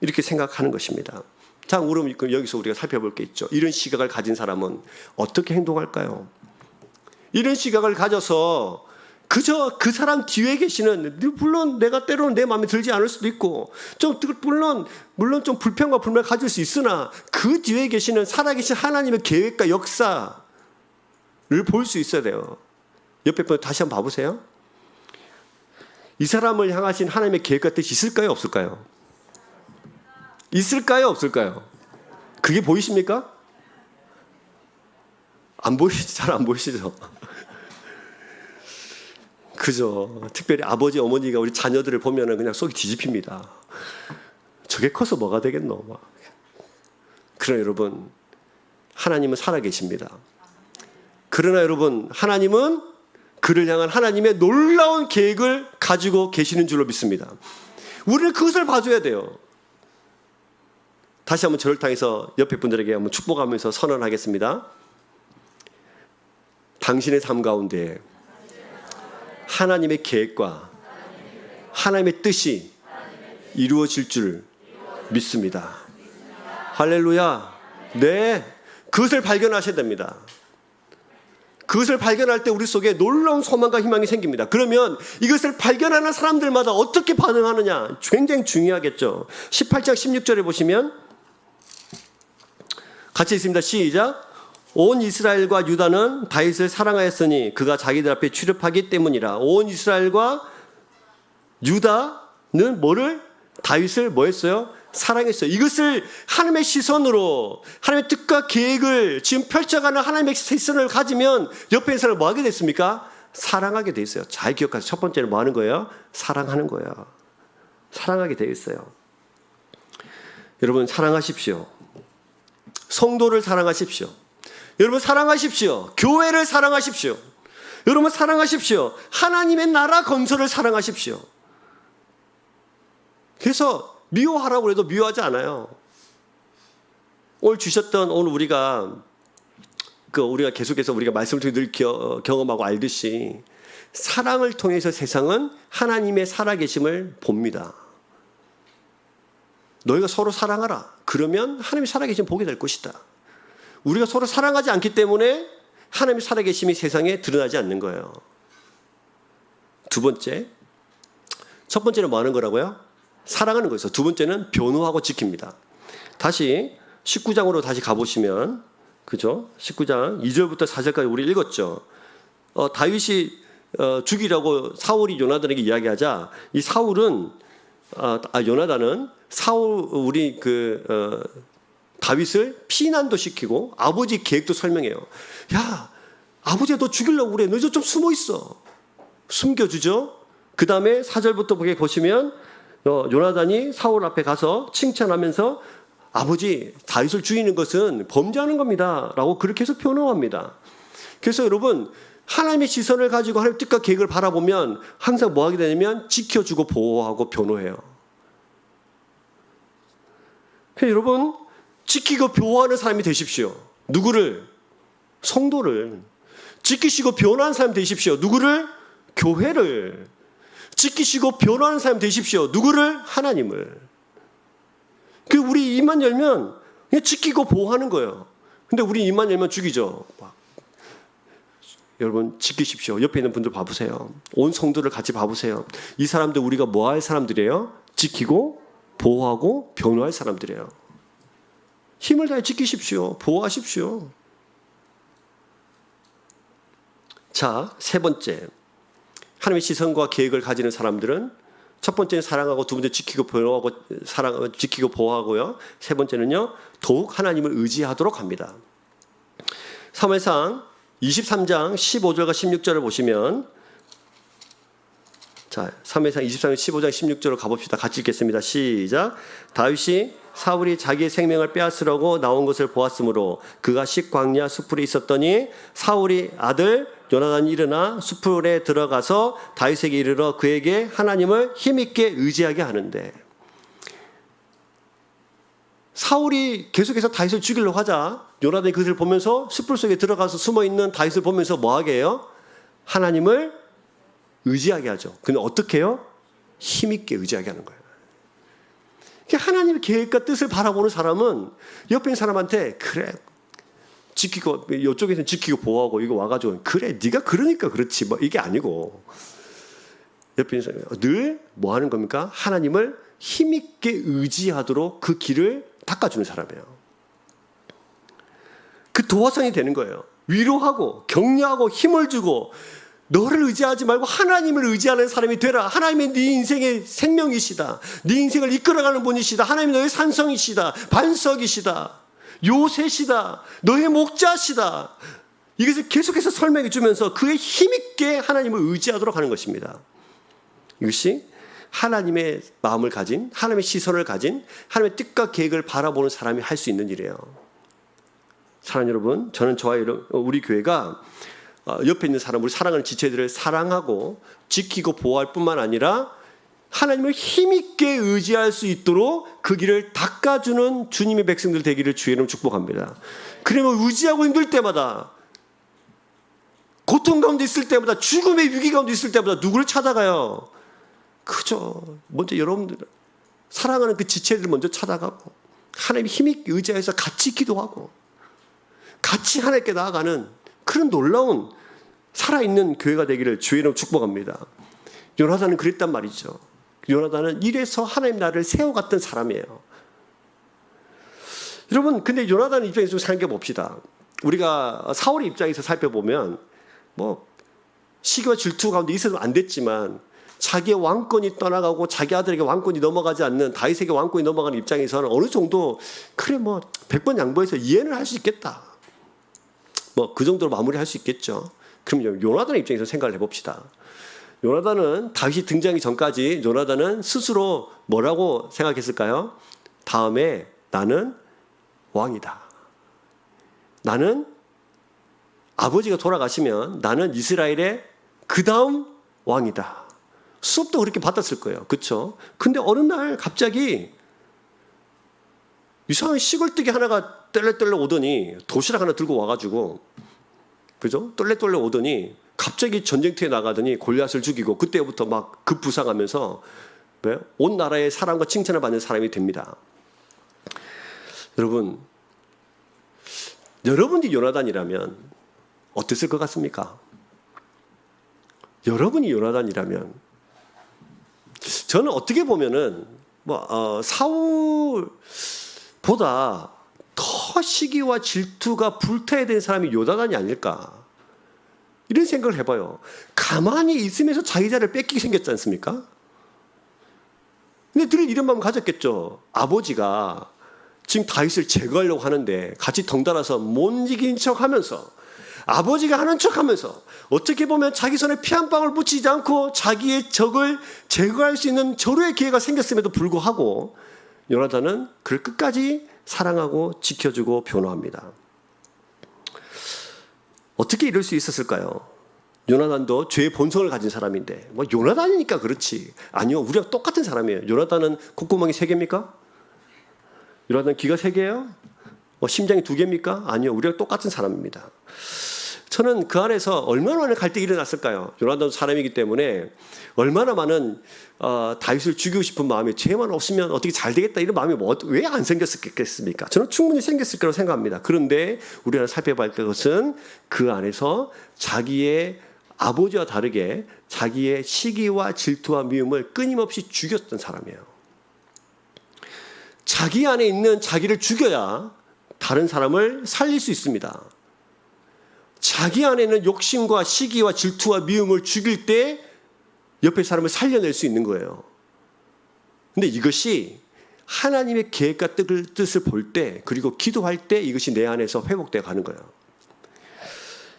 이렇게 생각하는 것입니다. 자, 그럼 여기서 우리가 살펴볼 게 있죠. 이런 시각을 가진 사람은 어떻게 행동할까요? 이런 시각을 가져서 그저 그 사람 뒤에 계시는, 물론 내가 때로는 내 마음에 들지 않을 수도 있고, 물론 좀 불평과 불만을 가질 수 있으나 그 뒤에 계시는 살아계신 하나님의 계획과 역사를 볼 수 있어야 돼요. 옆에 분 다시 한번 봐보세요. 이 사람을 향하신 하나님의 계획과 뜻이 있을까요, 없을까요? 있을까요, 없을까요? 그게 보이십니까? 안 보이시죠? 잘 안 보이시죠? 그죠. 특별히 아버지, 어머니가 우리 자녀들을 보면은 그냥 속이 뒤집힙니다. 저게 커서 뭐가 되겠노? 막. 그러나 여러분, 하나님은 살아계십니다. 그러나 여러분, 하나님은 그를 향한 하나님의 놀라운 계획을 가지고 계시는 줄로 믿습니다. 우리는 그것을 봐줘야 돼요. 다시 한번 저를 통해서 옆에 분들에게 한번 축복하면서 선언하겠습니다. 당신의 삶 가운데 하나님의 계획과 하나님의 뜻이 이루어질 줄 믿습니다. 할렐루야. 네, 그 그것을 발견하셔야 됩니다. 그것을 발견할 때 우리 속에 놀라운 소망과 희망이 생깁니다. 그러면 이것을 발견하는 사람들마다 어떻게 반응하느냐 굉장히 중요하겠죠. 18장 16절에 보시면 같이 읽습니다. 시작. 온 이스라엘과 유다는 다윗을 사랑하였으니 그가 자기들 앞에 출입하기 때문이라. 온 이스라엘과 유다는 뭐를? 다윗을 뭐 했어요? 사랑했어요. 이것을 하나님의 시선으로, 하나님의 뜻과 계획을 지금 펼쳐가는 하나님의 시선을 가지면 옆에 있는 사람을 뭐 하게 됐습니까? 사랑하게 돼 있어요. 잘 기억하세요. 첫 번째는 뭐 하는 거예요? 사랑하는 거예요. 사랑하게 돼 있어요. 여러분 사랑하십시오. 성도를 사랑하십시오. 여러분 사랑하십시오. 교회를 사랑하십시오. 여러분 사랑하십시오. 하나님의 나라 건설을 사랑하십시오. 그래서 미워하라고 해도 미워하지 않아요. 오늘 주셨던, 오늘 우리가 계속해서 우리가 말씀을 통해 늘 경험하고 알듯이 사랑을 통해서 세상은 하나님의 살아계심을 봅니다. 너희가 서로 사랑하라. 그러면 하나님의 살아계심 보게 될 것이다. 우리가 서로 사랑하지 않기 때문에 하나님의 살아계심이 세상에 드러나지 않는 거예요. 두 번째, 첫 번째는 뭐 하는 거라고요? 사랑하는 거였어. 두 번째는 변호하고 지킵니다. 다시 19장으로 다시 가보시면, 그죠? 19장 2절부터 4절까지 우리 읽었죠. 다윗이 죽이라고 사울이 요나단에게 이야기하자, 이 요나단은 다윗을 피난도 시키고 아버지 계획도 설명해요. 야, 아버지가 너 죽이려고 그래. 너 좀 숨어 있어. 숨겨주죠. 그 다음에 4절부터 보시면 요나단이 사울 앞에 가서 칭찬하면서 아버지, 다윗을 죽이는 것은 범죄하는 겁니다 라고 그렇게 해서 변호합니다. 그래서 여러분 하나님의 시선을 가지고 하나님의 뜻과 계획을 바라보면 항상 뭐 하게 되냐면 지켜주고 보호하고 변호해요. 그래서 여러분 지키고 보호하는 사람이 되십시오. 누구를? 성도를. 지키시고 변호하는 사람이 되십시오. 누구를? 교회를. 지키시고 변호하는 사람 되십시오. 누구를? 하나님을. 우리 입만 열면 그냥 지키고 보호하는 거예요. 근데 우리 입만 열면 죽이죠. 여러분 지키십시오. 옆에 있는 분들 봐보세요. 온 성도를 같이 봐보세요. 이 사람들 우리가 뭐 할 사람들이에요? 지키고 보호하고 변호할 사람들이에요. 힘을 다해 지키십시오. 보호하십시오. 자, 세 번째. 하나님의 시선과 계획을 가지는 사람들은 첫 번째는 사랑하고, 두 번째 지키고 보호하고요. 세 번째는요, 더욱 하나님을 의지하도록 합니다. 사무엘상 23장 15절과 16절을 보시면, 자, 사무엘상 23장 15장 16절로 가봅시다. 같이 읽겠습니다. 시작. 다윗이 사울이 자기의 생명을 빼앗으려고 나온 것을 보았으므로 그가 식광야 숲풀에 있었더니 사울이 아들 요나단이 일어나 숲풀에 들어가서 다윗에게 이르러 그에게 하나님을 힘있게 의지하게 하는데, 사울이 계속해서 다윗을 죽이려고 하자 요나단이 그것을 보면서 숲풀 속에 들어가서 숨어있는 다윗을 보면서 뭐하게 해요? 하나님을 의지하게 하죠. 근데 어떻게 해요? 힘있게 의지하게 하는 거예요. 하나님의 계획과 뜻을 바라보는 사람은 옆에 있는 사람한테 그래 지키고, 이쪽에서는 지키고 보호하고, 이거 와가지고 그래 네가 그러니까 그렇지 뭐 이게 아니고, 옆에 있는 사람이 늘 뭐 하는 겁니까? 하나님을 힘있게 의지하도록 그 길을 닦아주는 사람이에요. 그 도화선이 되는 거예요. 위로하고 격려하고 힘을 주고, 너를 의지하지 말고 하나님을 의지하는 사람이 되라. 하나님이 네 인생의 생명이시다. 네 인생을 이끌어가는 분이시다. 하나님이 너의 산성이시다. 반석이시다. 요새시다. 너의 목자시다. 이것을 계속해서 설명해 주면서 그의 힘있게 하나님을 의지하도록 하는 것입니다. 이것이 하나님의 마음을 가진, 하나님의 시선을 가진, 하나님의 뜻과 계획을 바라보는 사람이 할 수 있는 일이에요. 사랑하는 여러분, 저는 저와 우리 교회가 옆에 있는 사람, 우리 사랑하는 지체들을 사랑하고 지키고 보호할 뿐만 아니라 하나님을 힘있게 의지할 수 있도록 그 길을 닦아주는 주님의 백성들 되기를 주의 이름으로 축복합니다. 그러면 의지하고 힘들 때마다, 고통 가운데 있을 때마다, 죽음의 위기 가운데 있을 때마다 누구를 찾아가요? 그죠. 먼저 여러분들 사랑하는 그 지체들 먼저 찾아가고 하나님의 힘있게 의지해서 같이 기도하고, 같이 하나님께 나아가는 그런 놀라운 살아있는 교회가 되기를 주의 이름으로 축복합니다. 요나단은 그랬단 말이죠. 요나단은 이래서 하나님 나라를 세워갔던 사람이에요. 여러분, 근데 요나단 입장에서 좀 살펴봅시다. 우리가 사울의 입장에서 살펴보면 뭐 시기와 질투 가운데 있어도 안 됐지만 자기의 왕권이 떠나가고 자기 아들에게 왕권이 넘어가지 않는 다윗에게 왕권이 넘어가는 입장에서는 어느 정도 그래 뭐 100번 양보해서 이해는 할 수 있겠다. 뭐 그 정도로 마무리할 수 있겠죠. 그럼 요나단의 입장에서 생각을 해봅시다. 요나단은 다윗이 등장하기 전까지 요나단은 스스로 뭐라고 생각했을까요? 다음에 나는 왕이다. 나는 아버지가 돌아가시면 나는 이스라엘의 그 다음 왕이다. 수업도 그렇게 받았을 거예요. 그렇죠? 근데 어느 날 갑자기 이상한 시골뜨기 하나가 떨레떨레 오더니 도시락 하나 들고 와가지고 그죠? 똘레똘레 오더니 갑자기 전쟁터에 나가더니 골리앗을 죽이고 그때부터 막 급부상하면서 온 나라의 사랑과 칭찬을 받는 사람이 됩니다. 여러분이 요나단이라면 어땠을 것 같습니까? 여러분이 요나단이라면 저는 어떻게 보면은 사울보다 더 시기와 질투가 불타야 되는 사람이 요나단이 아닐까 이런 생각을 해봐요. 가만히 있으면서 자기 자리를 뺏기게 생겼지 않습니까? 근데 늘 이런 마음 가졌겠죠. 아버지가 지금 다윗을 제거하려고 하는데 같이 덩달아서 못 이긴 척하면서 아버지가 하는 척하면서 어떻게 보면 자기 손에 피 한 방울 묻히지 않고 자기의 적을 제거할 수 있는 절호의 기회가 생겼음에도 불구하고 요나단은 그를 끝까지 사랑하고 지켜주고 변호합니다. 어떻게 이럴 수 있었을까요? 요나단도 죄의 본성을 가진 사람인데 뭐 요나단이니까 그렇지. 아니요, 우리랑 똑같은 사람이에요. 요나단은 콧구멍이 3개입니까? 요나단 귀가 3개예요? 심장이 2개입니까? 아니요, 우리랑 똑같은 사람입니다. 저는 그 안에서 얼마나 많은 갈등이 일어났을까요? 요나단도 사람이기 때문에 얼마나 많은 다윗을 죽이고 싶은 마음이 쟤만 없으면 어떻게 잘 되겠다 이런 마음이 왜 안 생겼겠습니까? 저는 충분히 생겼을 거라고 생각합니다. 그런데 우리가 살펴볼 것은 그 안에서 자기의 아버지와 다르게 자기의 시기와 질투와 미움을 끊임없이 죽였던 사람이에요. 자기 안에 있는 자기를 죽여야 다른 사람을 살릴 수 있습니다. 자기 안에 있는 욕심과 시기와 질투와 미움을 죽일 때 옆에 사람을 살려낼 수 있는 거예요. 근데 이것이 하나님의 계획과 뜻을 볼 때 그리고 기도할 때 이것이 내 안에서 회복되어 가는 거예요.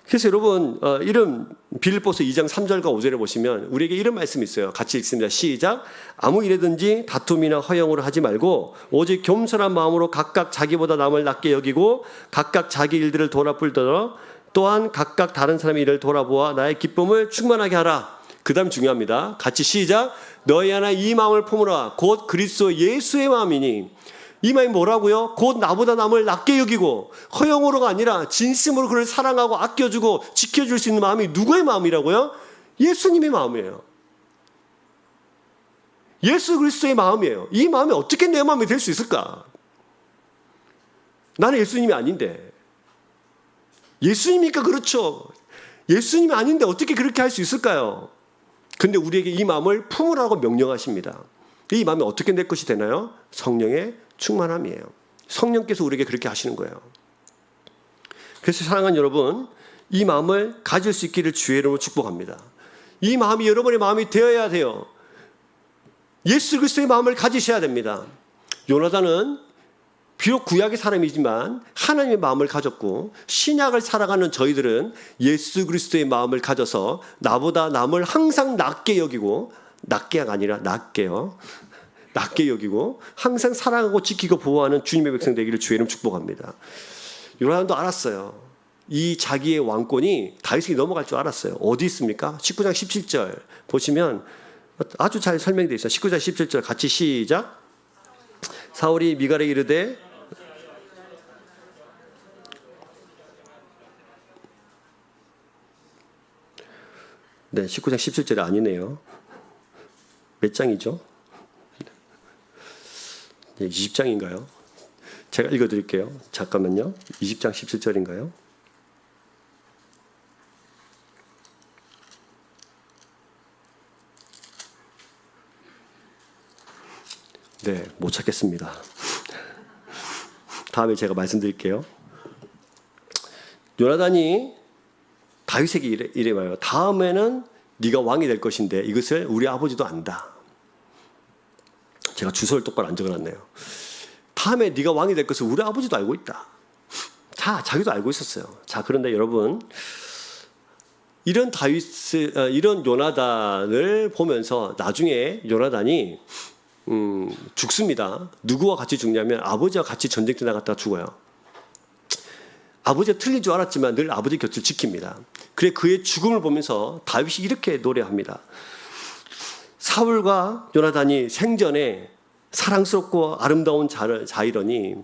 그래서 여러분 이런 빌립보서 2장 3절과 5절에 보시면 우리에게 이런 말씀이 있어요. 같이 읽습니다. 시작. 아무 일에든지 다툼이나 허영으로 하지 말고 오직 겸손한 마음으로 각각 자기보다 남을 낮게 여기고 각각 자기 일들을 돌아보더러 또한 각각 다른 사람의 일을 돌아보아 나의 기쁨을 충만하게 하라. 그 다음 중요합니다. 같이 시작. 너희 안에 이 마음을 품으라. 곧 그리스도 예수의 마음이니. 이 마음이 뭐라고요? 곧 나보다 남을 낮게 여기고 허영으로가 아니라 진심으로 그를 사랑하고 아껴주고 지켜줄 수 있는 마음이 누구의 마음이라고요? 예수님의 마음이에요. 예수 그리스도의 마음이에요. 이 마음이 어떻게 내 마음이 될 수 있을까? 나는 예수님이 아닌데. 예수님이니까 그렇죠. 예수님이 아닌데 어떻게 그렇게 할 수 있을까요? 근데 우리에게 이 마음을 품으라고 명령하십니다. 이 마음이 어떻게 내 것이 되나요? 성령의 충만함이에요. 성령께서 우리에게 그렇게 하시는 거예요. 그래서 사랑하는 여러분, 이 마음을 가질 수 있기를 주의 이름으로 축복합니다. 이 마음이 여러분의 마음이 되어야 돼요. 예수 그리스도의 마음을 가지셔야 됩니다. 요나단은 비록 구약의 사람이지만 하나님의 마음을 가졌고 신약을 살아가는 저희들은 예수 그리스도의 마음을 가져서 나보다 남을 항상 낮게 여기고 낮게가 아니라 낮게요. 낮게 여기고 항상 사랑하고 지키고 보호하는 주님의 백성 되기를 주의 이름 축복합니다. 요나단도 알았어요. 이 자기의 왕권이 다윗에게 넘어갈 줄 알았어요. 어디 있습니까? 19장 17절 보시면 아주 잘 설명되어 있어요. 19장 17절 같이 시작. 사울이 미갈에게 이르되 네, 19장 17절이 아니네요. 몇 장이죠? 20장인가요? 제가 읽어드릴게요. 잠깐만요. 20장 17절인가요? 네, 못 찾겠습니다. 다음에 제가 말씀드릴게요. 요나단이 다윗에게 이래 말해요. 다음에는 네가 왕이 될 것인데 이것을 우리 아버지도 안다. 제가 주소를 똑바로 안 적어놨네요. 다음에 네가 왕이 될 것을 우리 아버지도 알고 있다. 자, 자기도 알고 있었어요. 자, 그런데 여러분, 이런 이런 요나단을 보면서 나중에 요나단이 죽습니다. 누구와 같이 죽냐면 아버지와 같이 전쟁터 나갔다가 죽어요. 아버지가 틀린 줄 알았지만 늘 아버지 곁을 지킵니다. 그래 그의 죽음을 보면서 다윗이 이렇게 노래합니다. 사울과 요나단이 생전에 사랑스럽고 아름다운 자이러니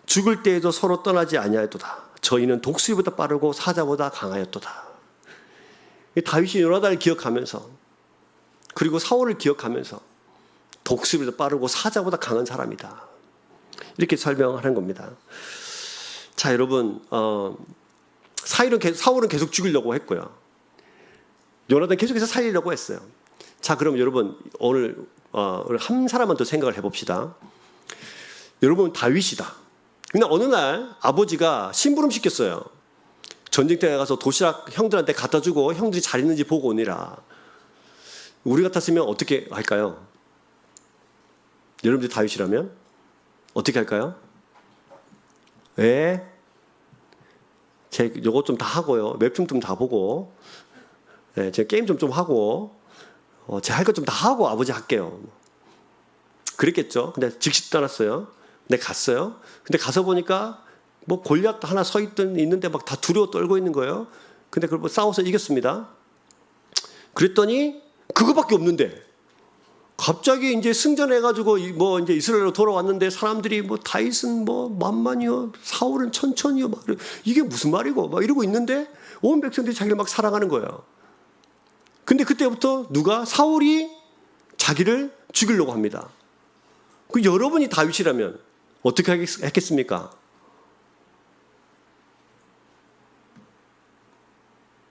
죽을 때에도 서로 떠나지 아니하였도다. 저희는 독수리보다 빠르고 사자보다 강하였도다. 다윗이 요나단을 기억하면서 그리고 사울을 기억하면서 독수리보다 빠르고 사자보다 강한 사람이다. 이렇게 설명하는 겁니다. 자, 여러분, 사울은 계속 죽이려고 했고요. 요나단 계속해서 살리려고 했어요. 자, 그럼 여러분 오늘 한 사람만 더 생각을 해봅시다. 여러분 다윗이다. 근데 어느 날 아버지가 심부름 시켰어요. 전쟁터에 가서 도시락 형들한테 갖다 주고 형들이 잘 있는지 보고 오니라. 우리 같았으면 어떻게 할까요? 여러분들 다윗이라면 어떻게 할까요? 예? 요것 좀 다 하고요. 웹툰 좀 다 보고, 예, 제가 게임 좀 하고, 제가 할 것 좀 다 하고 아버지 할게요. 그랬겠죠. 근데 즉시 떠났어요. 근데 갔어요. 근데 가서 보니까 뭐 골리앗 하나 서 있는데 막 다 두려워 떨고 있는 거예요. 근데 그걸 뭐 싸워서 이겼습니다. 그랬더니 그거밖에 없는데 갑자기 이제 승전해가지고 뭐 이제 이스라엘로 돌아왔는데 사람들이 뭐 다윗은 뭐 만만이요, 사울은 천천히요, 막 이게 무슨 말이고 막 이러고 있는데 온 백성들이 자기를 막 사랑하는 거예요. 근데 그때부터 사울이 자기를 죽이려고 합니다. 그 여러분이 다윗이라면 어떻게 했겠습니까?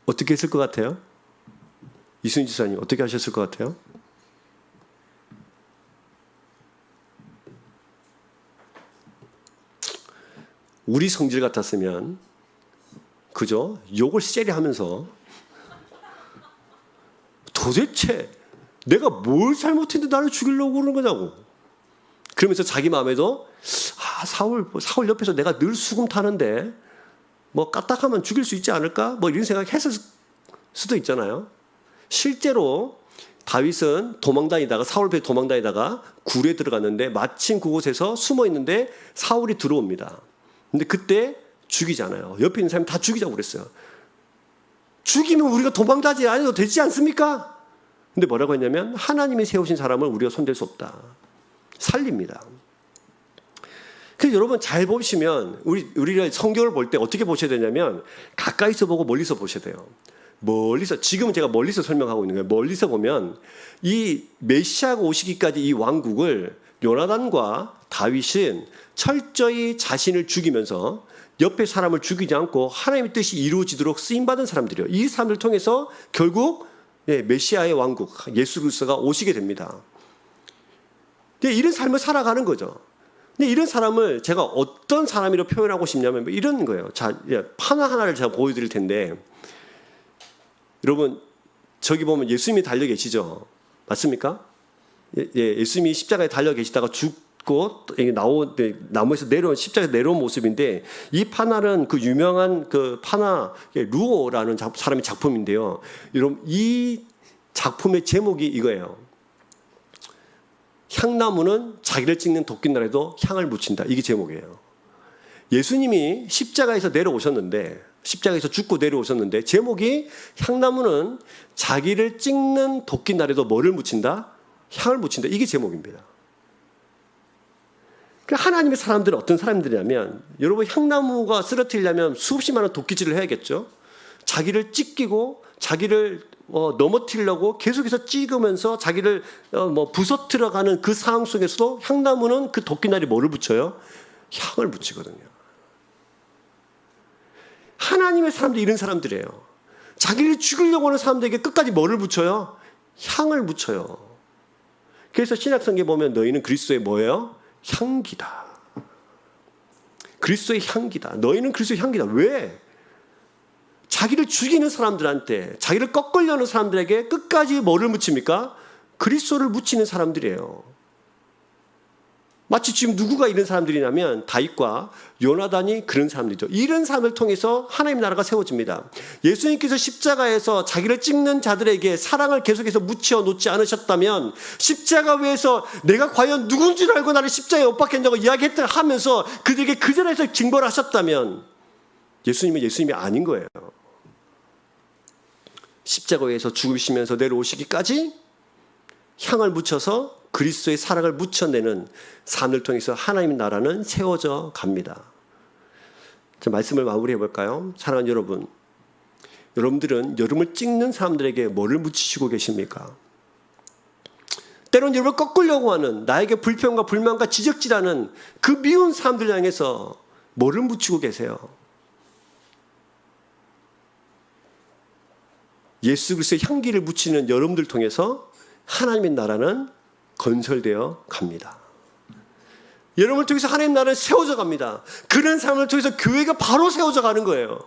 어떻게 했을 것 같아요? 이순희 지사님 어떻게 하셨을 것 같아요? 우리 성질 같았으면 그죠? 욕을 세게 하면서 도대체 내가 뭘 잘못했는데 나를 죽이려고 그러는 거냐고. 그러면서 자기 마음에도 사울 옆에서 내가 늘 수금 타는데 뭐 까딱하면 죽일 수 있지 않을까? 뭐 이런 생각했을 수도 있잖아요. 실제로 다윗은 사울 배에 도망다니다가 굴에 들어갔는데 마침 그곳에서 숨어 있는데 사울이 들어옵니다. 근데 그때 죽이잖아요. 옆에 있는 사람이 다 죽이자고 그랬어요. 죽이면 우리가 도망다니지 않아도 되지 않습니까? 근데 뭐라고 했냐면 하나님이 세우신 사람을 우리가 손댈 수 없다. 살립니다. 그래서 여러분 잘 보시면 우리가 성경을 볼 때 어떻게 보셔야 되냐면 가까이서 보고 멀리서 보셔야 돼요. 지금은 제가 멀리서 설명하고 있는 거예요. 멀리서 보면 이 메시아가 오시기까지 이 왕국을 요나단과 다윗은 철저히 자신을 죽이면서 옆에 사람을 죽이지 않고 하나님의 뜻이 이루어지도록 쓰임받은 사람들이에요. 이 사람들을 통해서 결국 메시아의 왕국, 예수 그리스도가 오시게 됩니다. 이런 삶을 살아가는 거죠. 근데 이런 사람을 제가 어떤 사람이라고 표현하고 싶냐면 이런 거예요. 자, 판화 하나를 제가 보여드릴 텐데 여러분 저기 보면 예수님이 달려 계시죠? 맞습니까? 예수님이 십자가에 달려 계시다가 죽고 나무에서 내려온 십자가에 내려온 모습인데 이 판화는 그 유명한 그 판화 루오라는 사람의 작품인데요. 여러분 이 작품의 제목이 이거예요. 향나무는 자기를 찍는 도끼날에도 향을 묻힌다. 이게 제목이에요. 예수님이 십자가에서 내려오셨는데 십자가에서 죽고 내려오셨는데 제목이 향나무는 자기를 찍는 도끼날에도 뭐를 묻힌다? 향을 묻힌다. 이게 제목입니다. 하나님의 사람들은 어떤 사람들이냐면 여러분 향나무가 쓰러뜨리려면 수없이 많은 도끼질을 해야겠죠. 자기를 찢기고 자기를 넘어뜨리려고 계속해서 찍으면서 자기를 부서뜨려가는 그 상황 속에서도 향나무는 그 도끼날이 뭐를 붙여요? 향을 묻히거든요. 하나님의 사람들이 이런 사람들이에요. 자기를 죽이려고 하는 사람들에게 끝까지 뭐를 묻혀요? 향을 묻혀요. 그래서 신약성경에 보면 너희는 그리스도의 뭐예요? 향기다. 그리스도의 향기다. 너희는 그리스도의 향기다. 왜? 자기를 죽이는 사람들한테, 자기를 꺾으려는 사람들에게 끝까지 뭐를 묻힙니까? 그리스도를 묻히는 사람들이에요. 마치 지금 누구가 이런 사람들이냐면 다윗과 요나단이 그런 사람들이죠. 이런 사람을 통해서 하나님 나라가 세워집니다. 예수님께서 십자가에서 자기를 찍는 자들에게 사랑을 계속해서 묻혀 놓지 않으셨다면, 십자가 위에서 내가 과연 누군 줄 알고 나를 십자가에 못 박혔냐고 이야기했다 하면서 그들에게 그 자리에서 징벌을 하셨다면 예수님은 예수님이 아닌 거예요. 십자가 위에서 죽으시면서 내려오시기까지 향을 묻혀서 그리스도의 사랑을 묻혀내는 삶을 통해서 하나님의 나라는 세워져 갑니다. 자, 말씀을 마무리해 볼까요? 사랑하는 여러분, 여러분들은 여러분을 찍는 사람들에게 뭐를 묻히시고 계십니까? 때로는 여러분을 꺾으려고 하는, 나에게 불평과 불만과 지적질하는 그 미운 사람들 향해서 뭐를 묻히고 계세요? 예수 그리스도의 향기를 묻히는 여러분들 통해서 하나님의 나라는 건설되어 갑니다. 여러분을 통해서 하나님 나라는 세워져 갑니다. 그런 사람을 통해서 교회가 바로 세워져 가는 거예요.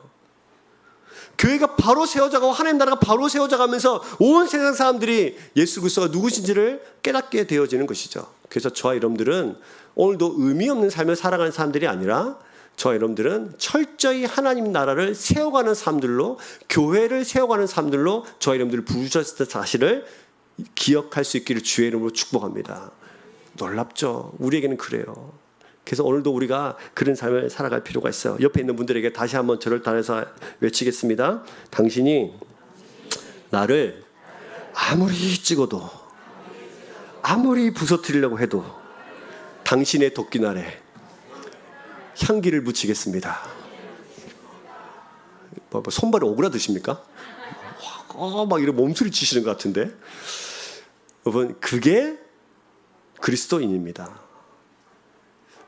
교회가 바로 세워져 가고 하나님 나라가 바로 세워져 가면서 온 세상 사람들이 예수 그리스도가 누구신지를 깨닫게 되어지는 것이죠. 그래서 저와 여러분들은 오늘도 의미 없는 삶을 살아가는 사람들이 아니라, 저와 여러분들은 철저히 하나님 나라를 세워가는 사람들로, 교회를 세워가는 사람들로 저와 여러분들을 부르셨을 사실을 기억할 수 있기를 주의 이름으로 축복합니다. 놀랍죠? 우리에게는 그래요. 그래서 오늘도 우리가 그런 삶을 살아갈 필요가 있어요. 옆에 있는 분들에게 다시 한번 저를 따라서 외치겠습니다. 당신이 나를 아무리 찍어도, 아무리 부서뜨리려고 해도 당신의 도끼 아래 향기를 묻히겠습니다. 손발이 오그라드십니까? 막 이런 몸소리 치시는 것 같은데, 여러분, 그게 그리스도인입니다.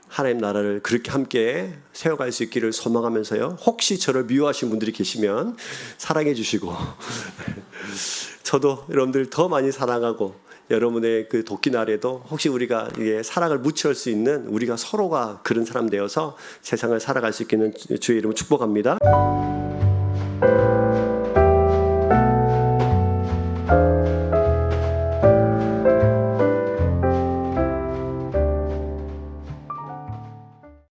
하나님 나라를 그렇게 함께 세워갈 수 있기를 소망하면서요, 혹시 저를 미워하시는 분들이 계시면 사랑해 주시고 저도 여러분들 더 많이 사랑하고, 여러분의 그 도끼 아래도 혹시 우리가 사랑을 묻힐 수 있는, 우리가 서로가 그런 사람 되어서 세상을 살아갈 수 있기는 주의 이름으로 축복합니다.